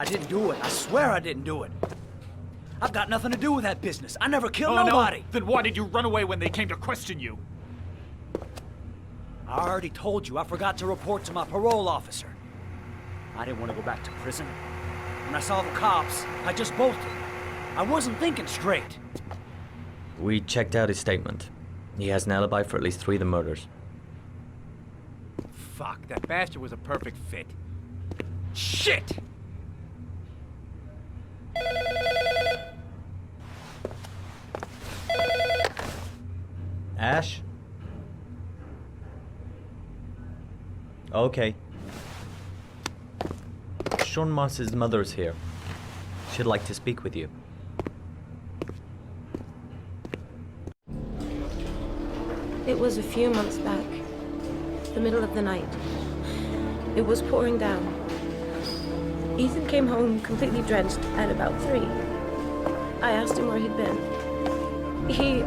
I didn't do it. I swear I didn't do it. I've got nothing to do with that business. I never killed Oh, nobody. no? Then why did you run away when they came to question you? I already told you I forgot to report to my parole officer. I didn't want to go back to prison. When I saw the cops, I just bolted. I wasn't thinking straight. We checked out his statement. He has an alibi for at least 3 of the murders. Fuck, that bastard was a perfect fit. Shit! Ash? Okay. Sean Moss's mother's here. She'd like to speak with you. It was a few months back, the middle of the night. It was pouring down. Ethan came home completely drenched at about 3. I asked him where he'd been. He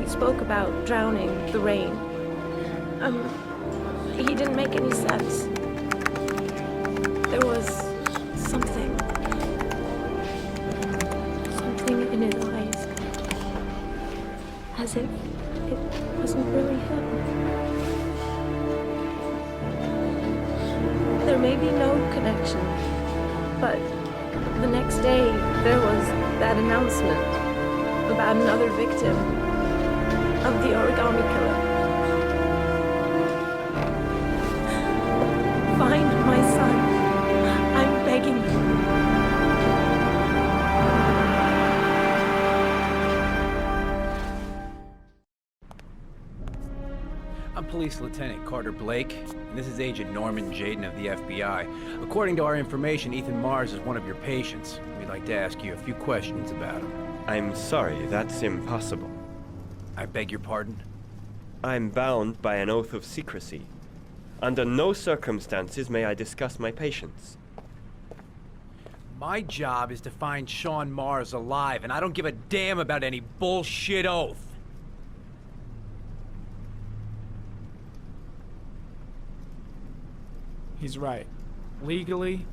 spoke about drowning, the rain. He didn't make any sense. There was something in his eyes, as if it wasn't really him. There may be no connection, but the next day there was that announcement about another victim of the origami killer. Find my son. I'm begging you. I'm Police Lieutenant Carter Blake, and this is Agent Norman Jaden of the FBI. According to our information, Ethan Mars is one of your patients. We'd like to ask you a few questions about him. I'm sorry, that's impossible. I beg your pardon? I'm bound by an oath of secrecy. Under no circumstances may I discuss my patients. My job is to find Sean Mars alive, and I don't give a damn about any bullshit oath. He's right. Legally,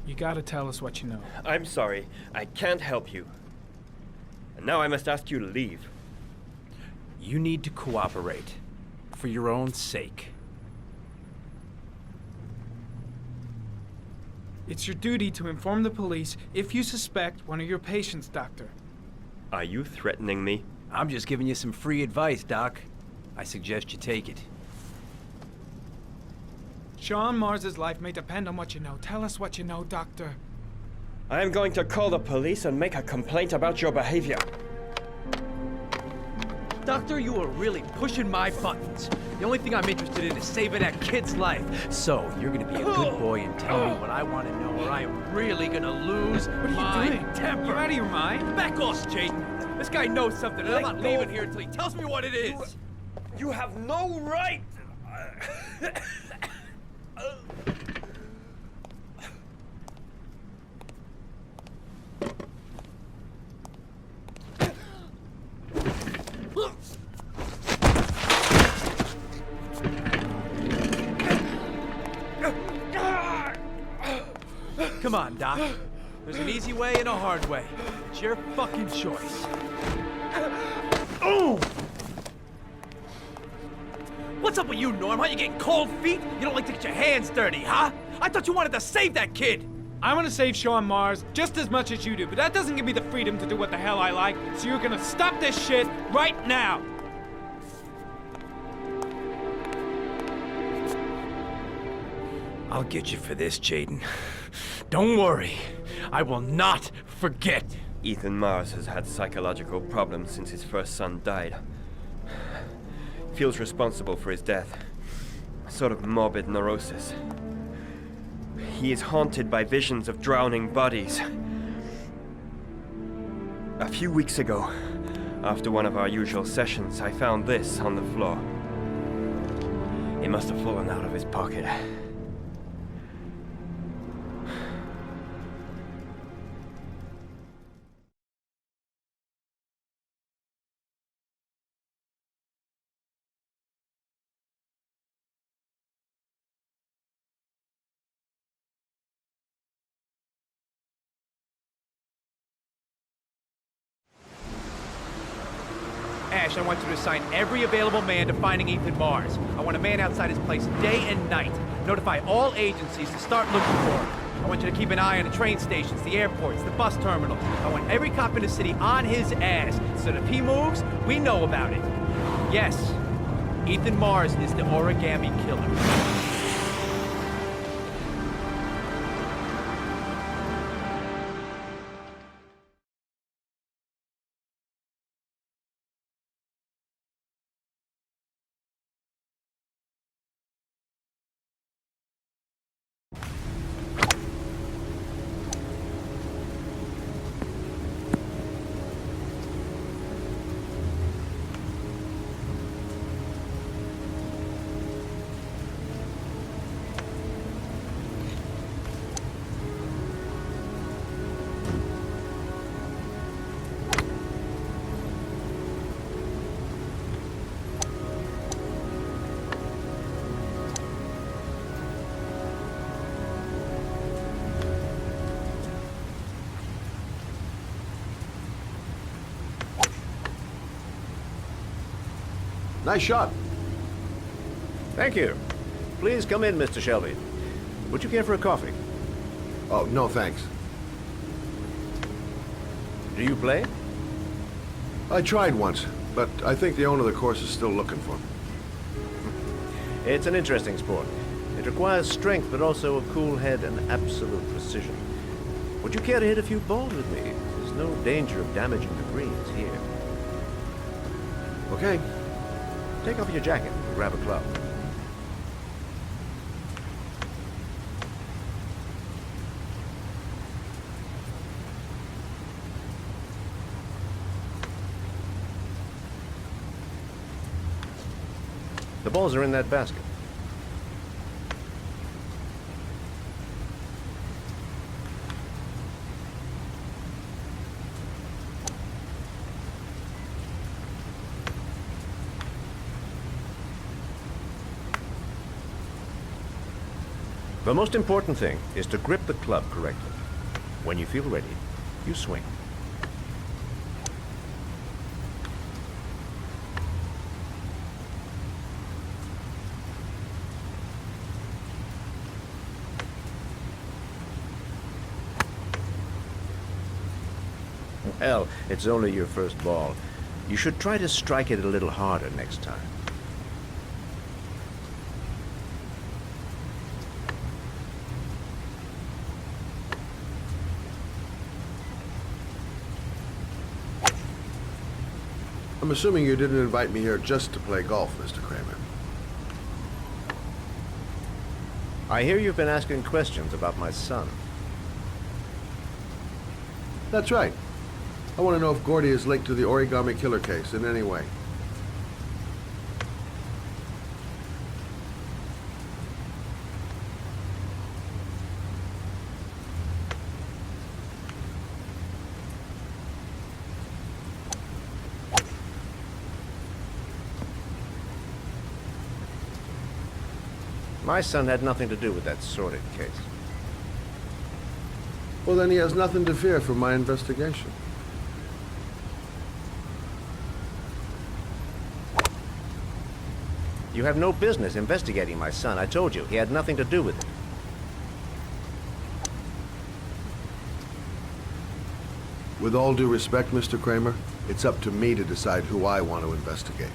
you gotta tell us what you know. I'm sorry, I can't help you. And now I must ask you to leave. You need to cooperate, for your own sake. It's your duty to inform the police if you suspect one of your patients, Doctor. Are you threatening me? I'm just giving you some free advice, Doc. I suggest you take it. Sean Mars's life may depend on what you know. Tell us what you know, Doctor. I am going to call the police and make a complaint about your behavior. Doctor, you are really pushing my buttons. The only thing I'm interested in is saving that kid's life. So, you're gonna be a good boy and tell me what I want to know, or I am really gonna lose my temper. You out of your mind? Back off, Jaden. This guy knows something, and I'm not leaving here until he tells me what it is. You have no right! Come on, Doc. There's an easy way and a hard way. It's your fucking choice. Oh! What's up with you, Norm? Huh? You getting cold feet? You don't like to get your hands dirty, huh? I thought you wanted to save that kid! I want to save Sean Mars just as much as you do, but that doesn't give me the freedom to do what the hell I like, so you're gonna stop this shit right now! I'll get you for this, Jaden. Don't worry. I will not forget. Ethan Mars has had psychological problems since his first son died. Feels responsible for his death. A sort of morbid neurosis. He is haunted by visions of drowning bodies. A few weeks ago, after one of our usual sessions, I found this on the floor. It must have fallen out of his pocket. cash, I want you to assign every available man to finding Ethan Mars. I want a man outside his place day and night. Notify all agencies to start looking for him. I want you to keep an eye on the train stations, the airports, the bus terminals. I want every cop in the city on his ass, so that if he moves, we know about it. Yes, Ethan Mars is the origami killer. Nice shot. Thank you. Please come in, Mr. Shelby. Would you care for a coffee? Oh, no thanks. Do you play? I tried once, but I think the owner of the course is still looking for me. It's an interesting sport. It requires strength, but also a cool head and absolute precision. Would you care to hit a few balls with me? There's no danger of damaging the greens here. Okay. Take off your jacket and grab a club. The balls are in that basket. The most important thing is to grip the club correctly. When you feel ready, you swing. Well, it's only your first ball. You should try to strike it a little harder next time. I'm assuming you didn't invite me here just to play golf, Mr. Kramer. I hear you've been asking questions about my son. That's right. I want to know if Gordy is linked to the origami killer case in any way. My son had nothing to do with that sordid case. Well, then he has nothing to fear from my investigation. You have no business investigating my son. I told you, he had nothing to do with it. With all due respect, Mr. Kramer, it's up to me to decide who I want to investigate.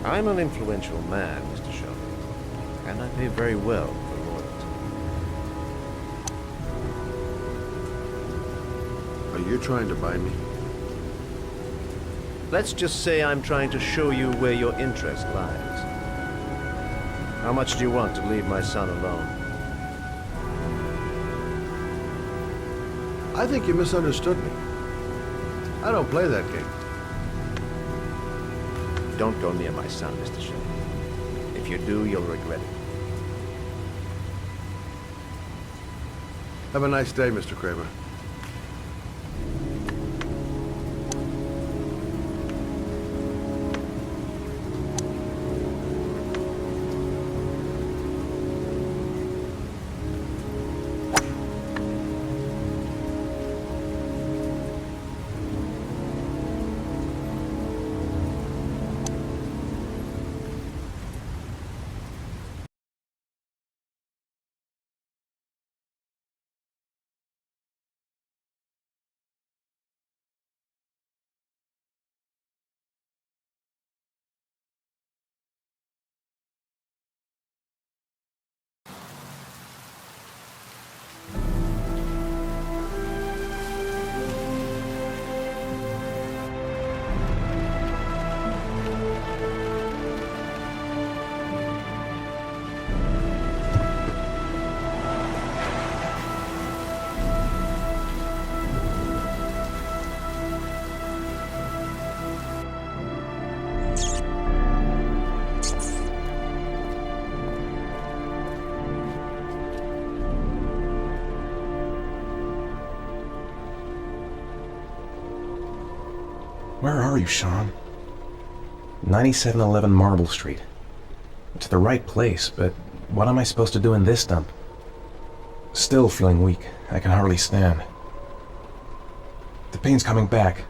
I'm an influential man, Mr. Shelby, and I pay very well for loyalty. Are you trying to buy me? Let's just say I'm trying to show you where your interest lies. How much do you want to leave my son alone? I think you misunderstood me. I don't play that game. Don't go near my son, Mr. Shelby. If you do, you'll regret it. Have a nice day, Mr. Kramer. Where are you, Sean? 9711 Marble Street. It's the right place, but what am I supposed to do in this dump? Still feeling weak. I can hardly stand. The pain's coming back.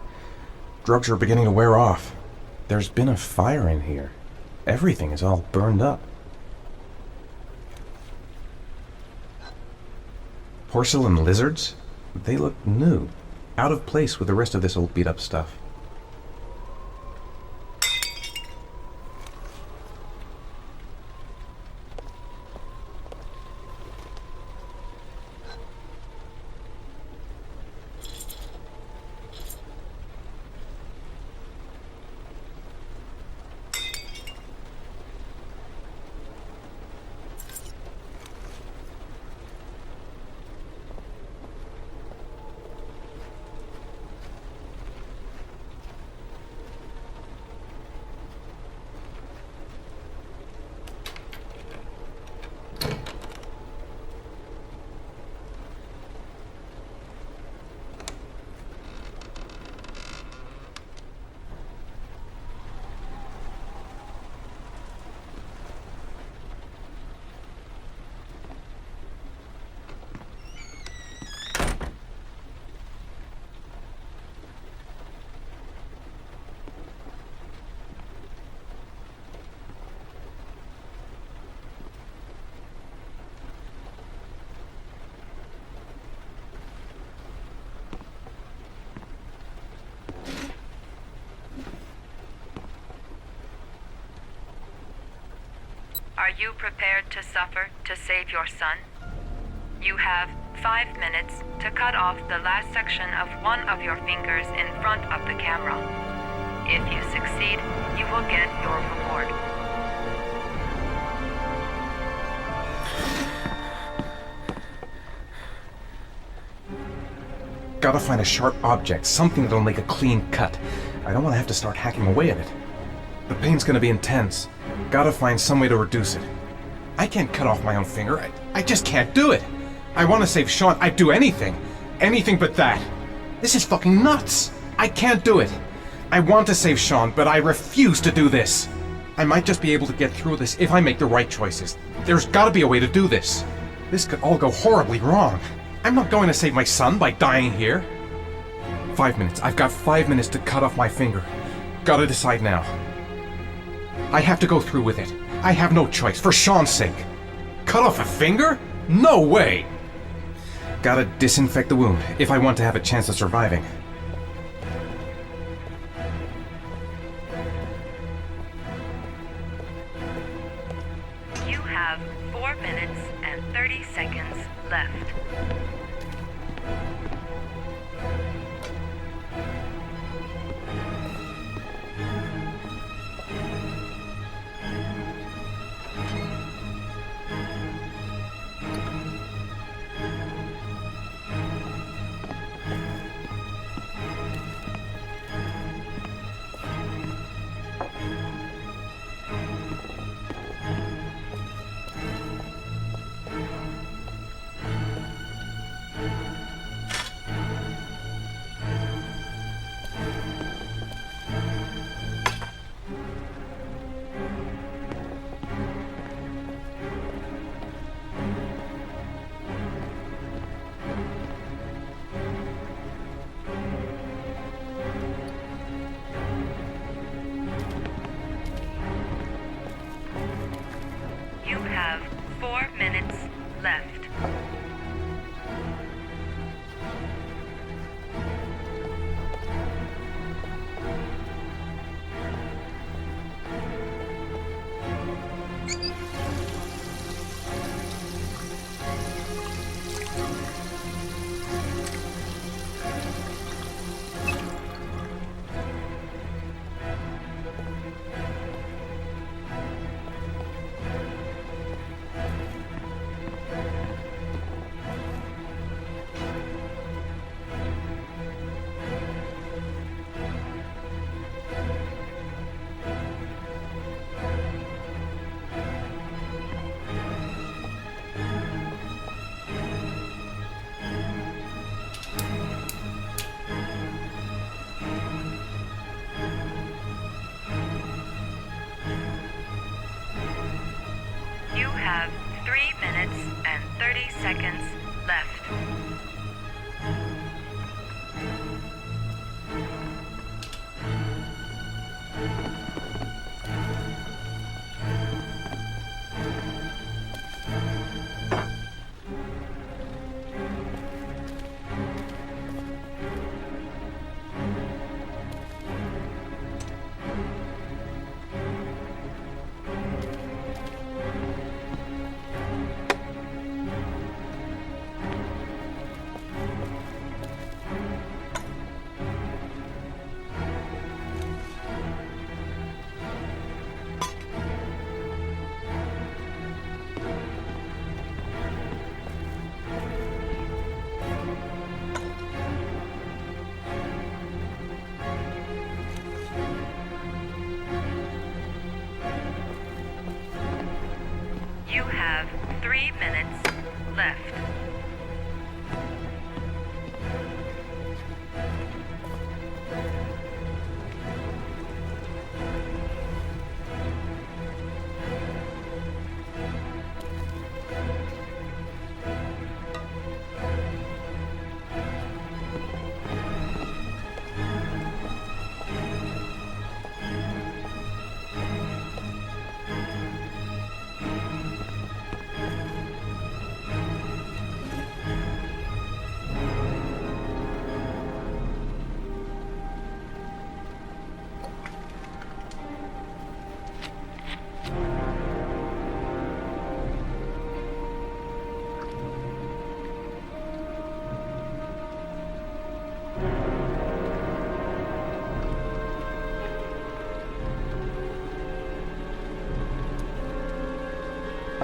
Drugs are beginning to wear off. There's been a fire in here. Everything is all burned up. Porcelain lizards? They look new. Out of place with the rest of this old beat-up stuff. Are you prepared to suffer to save your son? You have 5 minutes to cut off the last section of one of your fingers in front of the camera. If you succeed, you will get your reward. Gotta find a sharp object, something that'll make a clean cut. I don't want to have to start hacking away at it. The pain's gonna be intense. Gotta find some way to reduce it. I can't cut off my own finger. I just can't do it. I want to save Sean. I'd do anything. Anything but that. This is fucking nuts. I can't do it. I want to save Sean, but I refuse to do this. I might just be able to get through this if I make the right choices. There's gotta be a way to do this. This could all go horribly wrong. I'm not going to save my son by dying here. 5 minutes. I've got 5 minutes to cut off my finger. Gotta decide now. I have to go through with it. I have no choice, for Sean's sake. Cut off a finger? No way! Gotta disinfect the wound, if I want to have a chance of surviving. You have 4 minutes and 30 seconds left. have 3 minutes and 30 seconds left. You have 3 minutes left.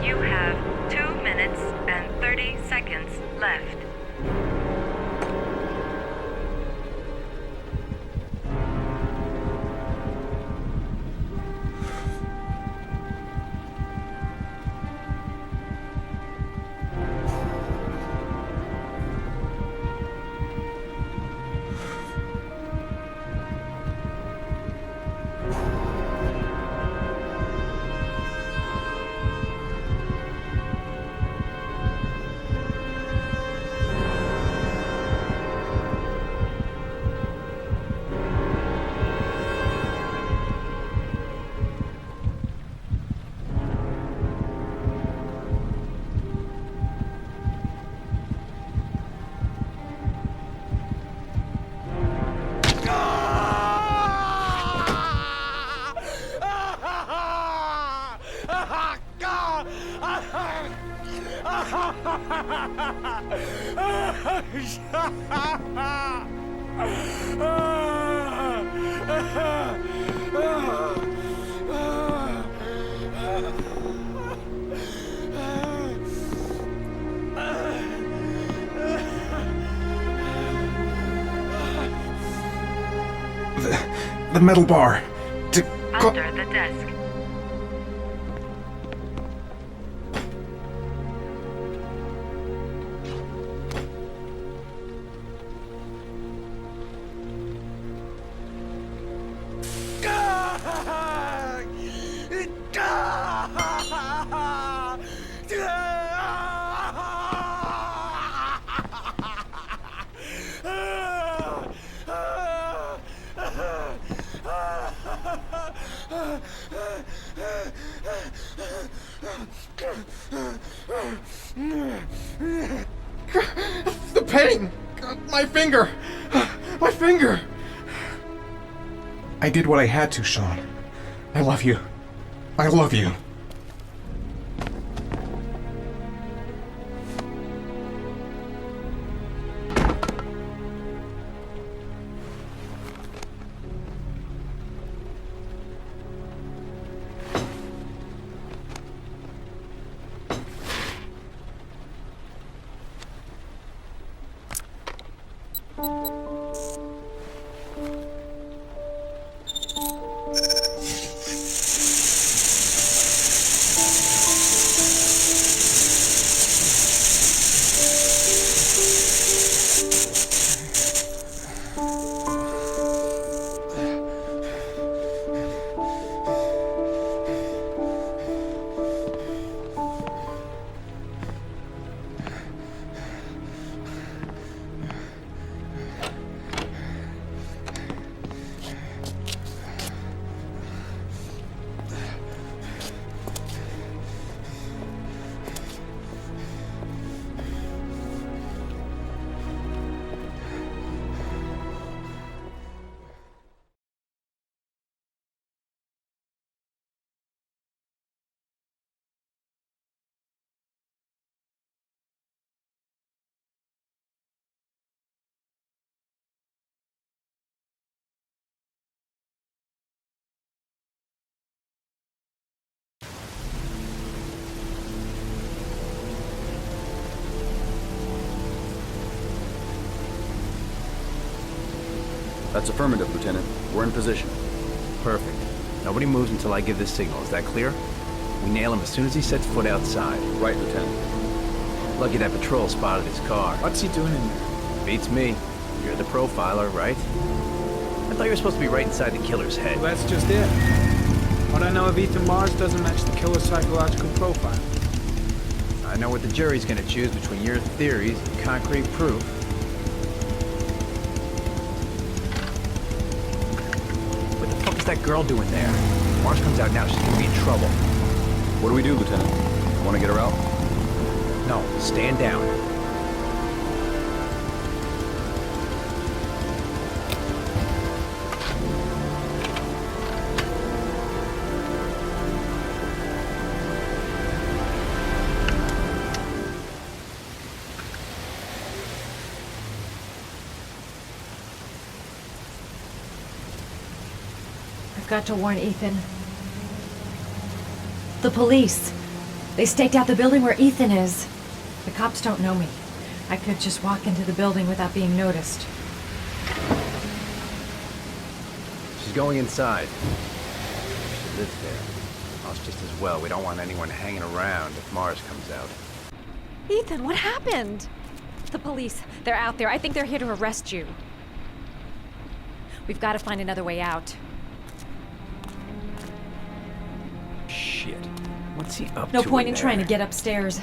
You have 2 minutes and 30 seconds left. The metal bar. Under the desk. The pain! My finger! My finger! I did what I had to, Sean. I love you. I love you. That's affirmative, Lieutenant. We're in position. Perfect. Nobody moves until I give the signal. Is that clear? We nail him as soon as he sets foot outside. Right, Lieutenant. Lucky that patrol spotted his car. What's he doing in there? Beats me. You're the profiler, right? I thought you were supposed to be right inside the killer's head. Well, that's just it. What I know of Ethan Mars doesn't match the killer's psychological profile. I know what the jury's gonna choose between your theories and concrete proof. What the fuck is that girl doing there? If Mars comes out now, she's gonna be in trouble. What do we do, Lieutenant? Want to get her out? No, stand down. I've got to warn Ethan. The police. They staked out the building where Ethan is. The cops don't know me. I could just walk into the building without being noticed. She's going inside. She lives there. Well, it's just as well. We don't want anyone hanging around if Mars comes out. Ethan, what happened? The police. They're out there. I think they're here to arrest you. We've got to find another way out. Shit. What's he up to? No point in there? trying to get upstairs.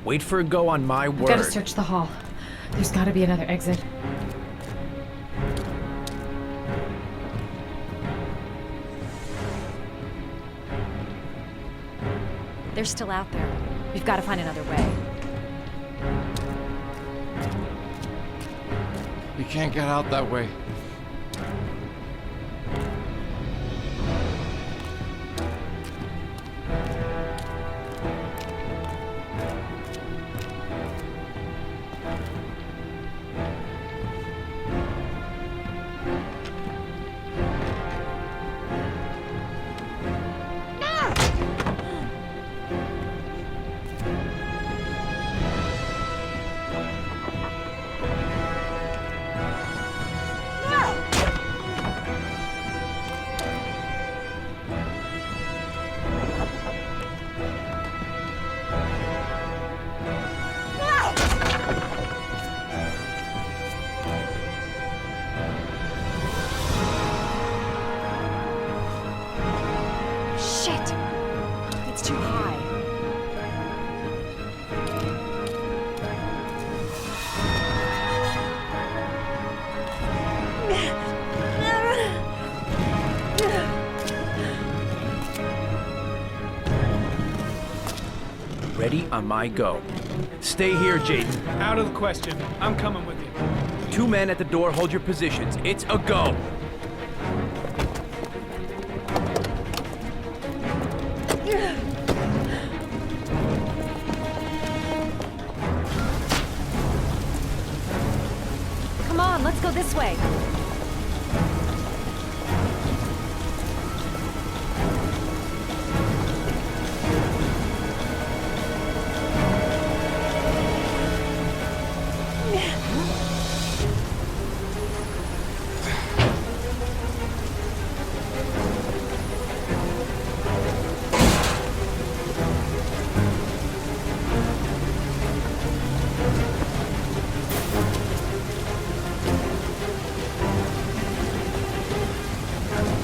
Wait for a go on my I've word. got to search the hall. There's got to be another exit. They're still out there. We've got to find another way. You can't get out that way. Shit! It's too high. Ready on my go. Stay here, Jaden. Out of the question. I'm coming with you. 2 men at the door, hold your positions. It's a go. Come on, let's go this way.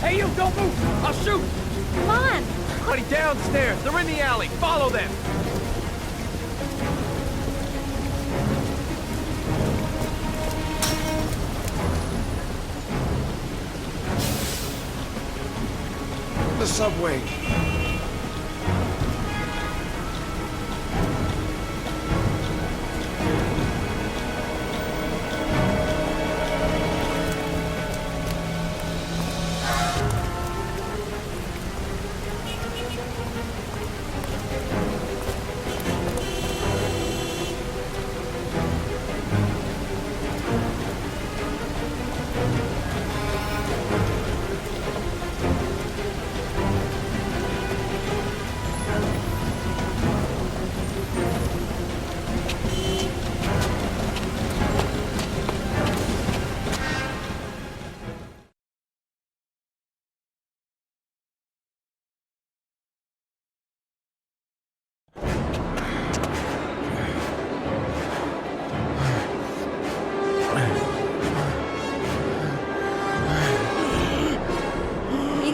Hey, you, don't move! I'll shoot! Come on! Buddy, downstairs. They're in the alley. Follow them. The subway.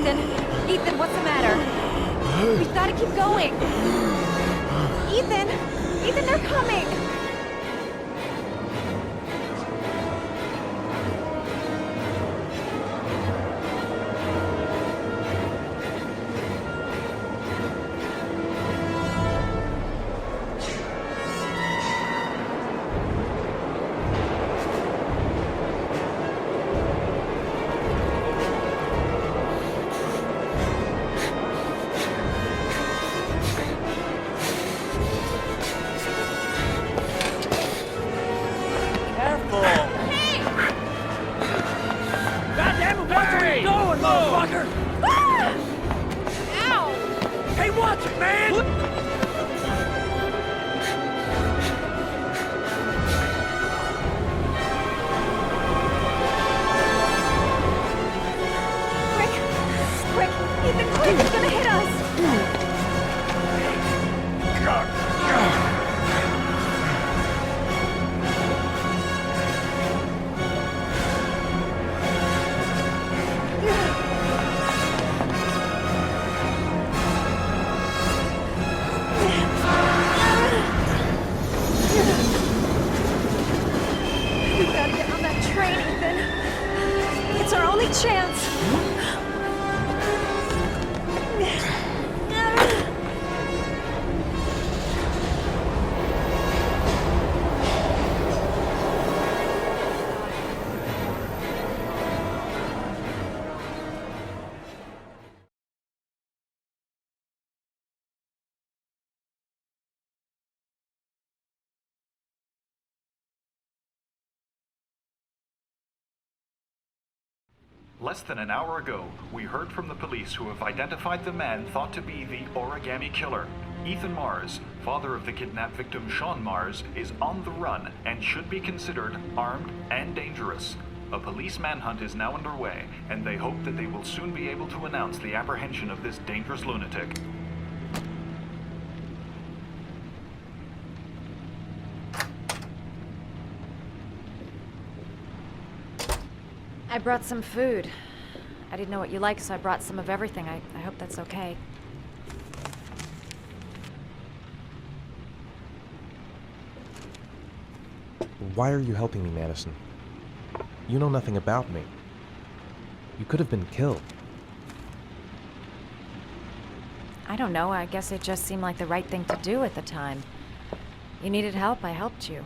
Ethan! Ethan, what's the matter? We've got to keep going! Ethan! Ethan, they're coming! Less than an hour ago, we heard from the police who have identified the man thought to be the origami killer. Ethan Mars, father of the kidnapped victim Sean Mars, is on the run and should be considered armed and dangerous. A police manhunt is now underway, and they hope that they will soon be able to announce the apprehension of this dangerous lunatic. I brought some food. I didn't know what you like, so I brought some of everything. I hope that's okay. Why are you helping me, Madison? You know nothing about me. You could have been killed. I don't know. I guess it just seemed like the right thing to do at the time. You needed help, I helped you.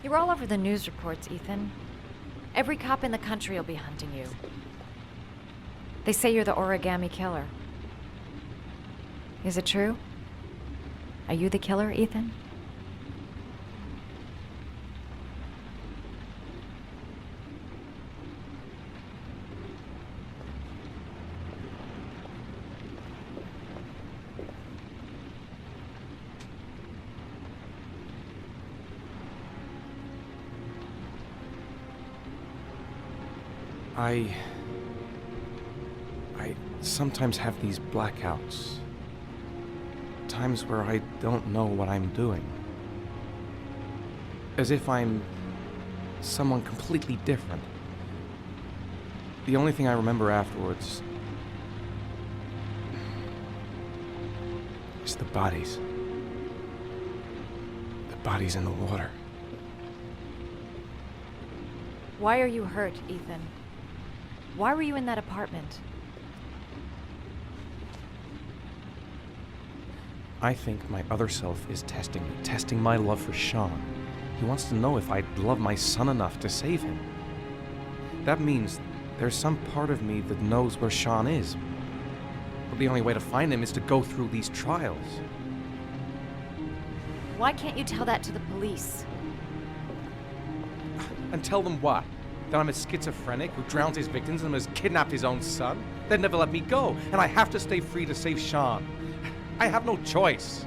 You're all over the news reports, Ethan. Every cop in the country will be hunting you. They say you're the origami killer. Is it true? Are you the killer, Ethan? I sometimes have these blackouts. Times where I don't know what I'm doing. As if I'm someone completely different. The only thing I remember afterwards is the bodies. The bodies in the water. Why are you hurt, Ethan? Why were you in that apartment? I think my other self is testing me, testing my love for Sean. He wants to know if I'd love my son enough to save him. That means there's some part of me that knows where Sean is. But the only way to find him is to go through these trials. Why can't you tell that to the police? And tell them what? That I'm a schizophrenic who drowns his victims and has kidnapped his own son? They'd never let me go, and I have to stay free to save Sean. I have no choice.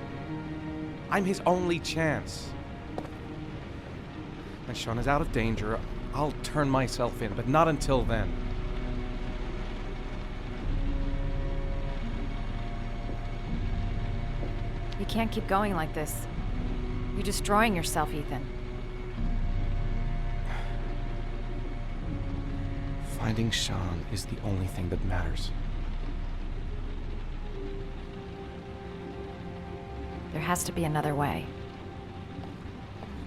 I'm his only chance. When Sean is out of danger, I'll turn myself in, but not until then. You can't keep going like this. You're destroying yourself, Ethan. Finding Sean is the only thing that matters. There has to be another way.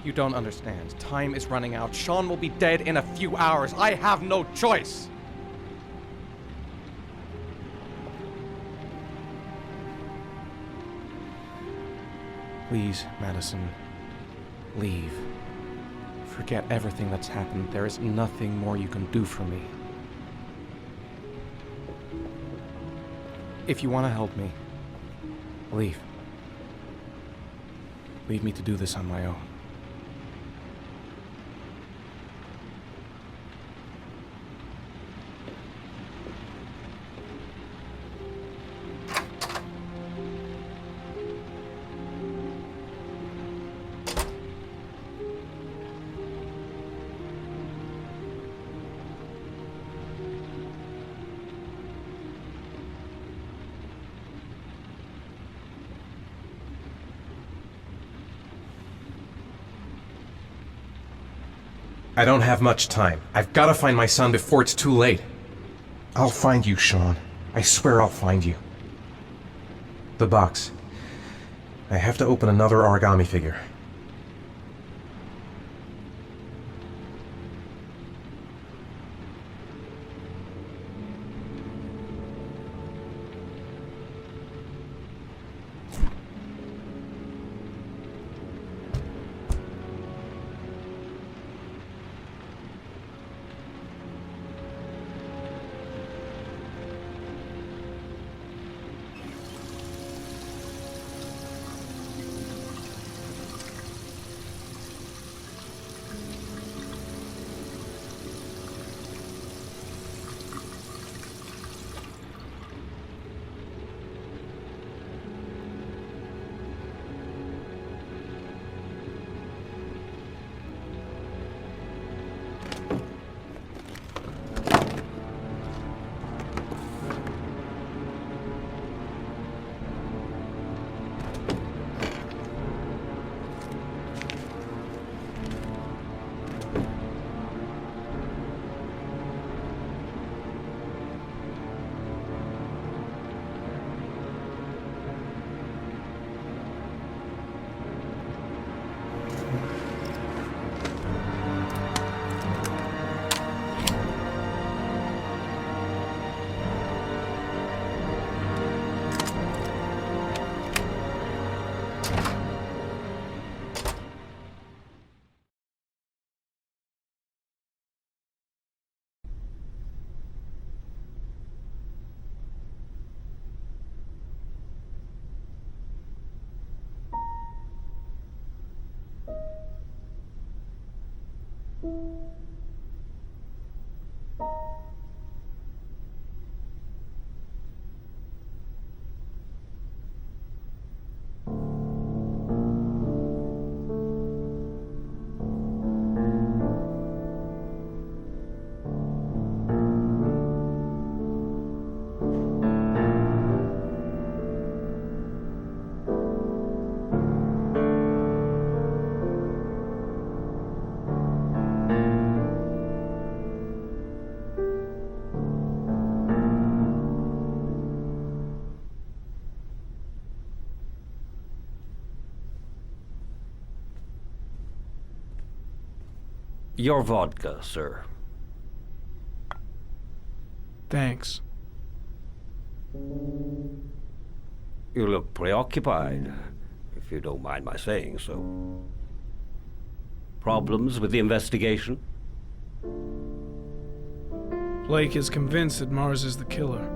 You don't understand. Time is running out. Sean will be dead in a few hours. I have no choice! Please, Madison, leave. Forget everything that's happened. There is nothing more you can do for me. If you want to help me, leave. Leave me to do this on my own. I don't have much time. I've got to find my son before it's too late. I'll find you, Sean. I swear I'll find you. The box. I have to open another origami figure. Your vodka, sir. Thanks. You look preoccupied, if you don't mind my saying so. Problems with the investigation? Blake is convinced that Mars is the killer.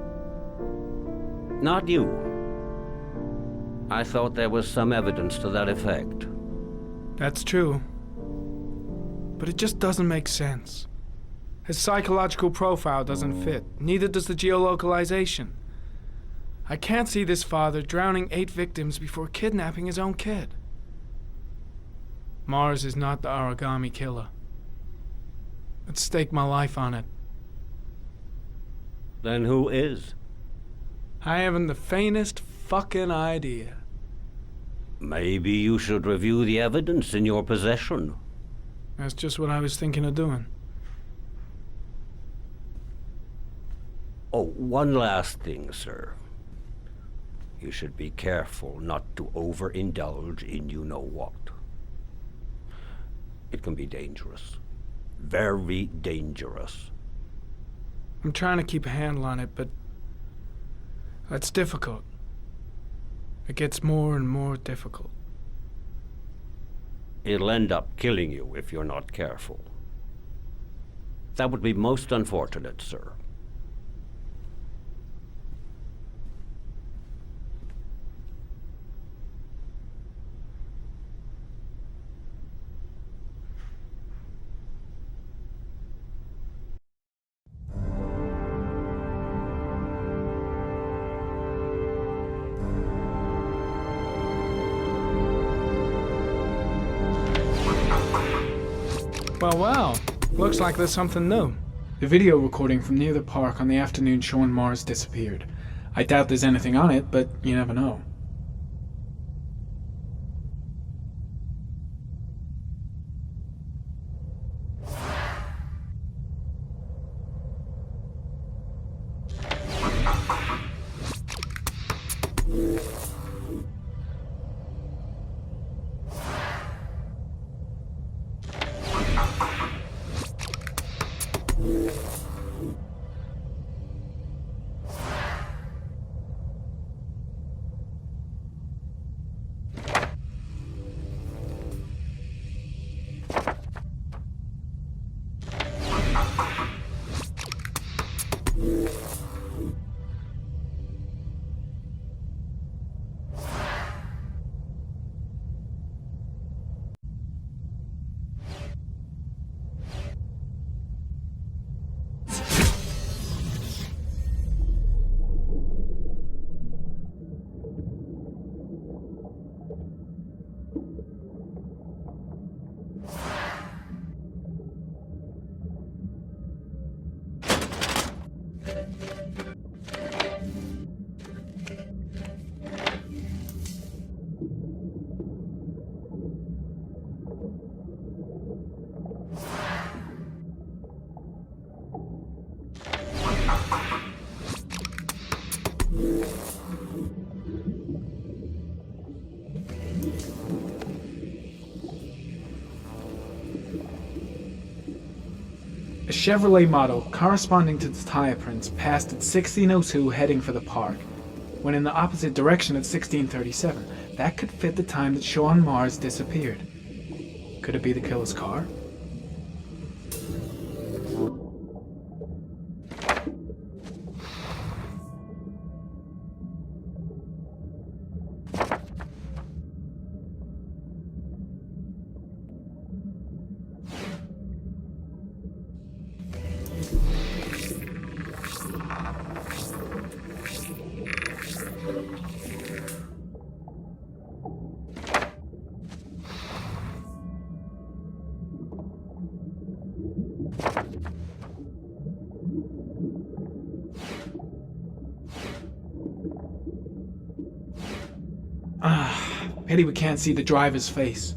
Not you. I thought there was some evidence to that effect. That's true. But it just doesn't make sense. His psychological profile doesn't fit. Neither does the geolocalization. I can't see this father drowning 8 victims before kidnapping his own kid. Mars is not the origami killer. I'd stake my life on it. Then who is? I haven't the faintest fucking idea. Maybe you should review the evidence in your possession. That's just what I was thinking of doing. Oh, one last thing, sir. You should be careful not to overindulge in you-know-what. It can be dangerous. Very dangerous. I'm trying to keep a handle on it, but that's difficult. It gets more and more difficult. It'll end up killing you if you're not careful. That would be most unfortunate, sir. Well, looks like there's something new. The video recording from near the park on the afternoon Sean Mars disappeared. I doubt there's anything on it, but you never know. A Chevrolet model corresponding to the tire prints passed at 16:02 heading for the park, when in the opposite direction at 16:37. That could fit the time that Sean Mars disappeared. Could it be the killer's car? Pity we can't see the driver's face.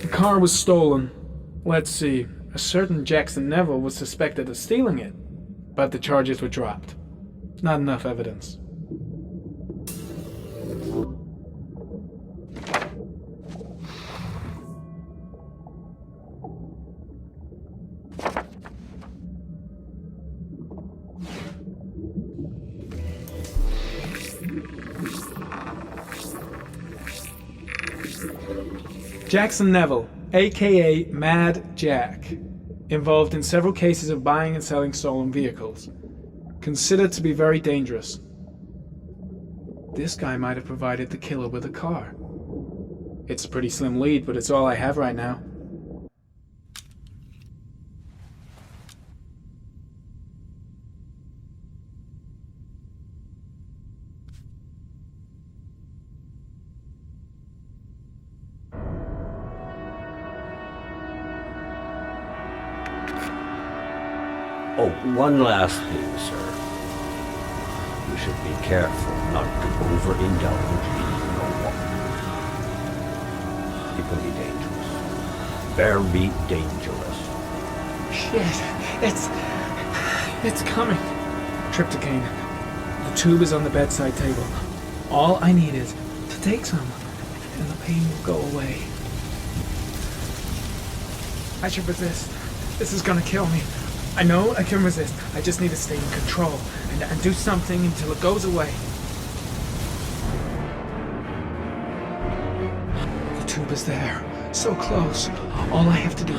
The car was stolen. Let's see. A certain Jackson Neville was suspected of stealing it, but the charges were dropped. Not enough evidence. Jackson Neville, aka Mad Jack, involved in several cases of buying and selling stolen vehicles. Considered to be very dangerous. This guy might have provided the killer with a car. It's a pretty slim lead, but it's all I have right now. Oh, one last thing, sir. You should be careful not to overindulge in you know what. It can be dangerous. Very dangerous. Shit, it's coming. Tryptocane. The tube is on the bedside table. All I need is to take some, and the pain will go away. I should resist. This is gonna kill me. I know I can resist. I just need to stay in control and do something until it goes away. The tube is there. So close. All I have to do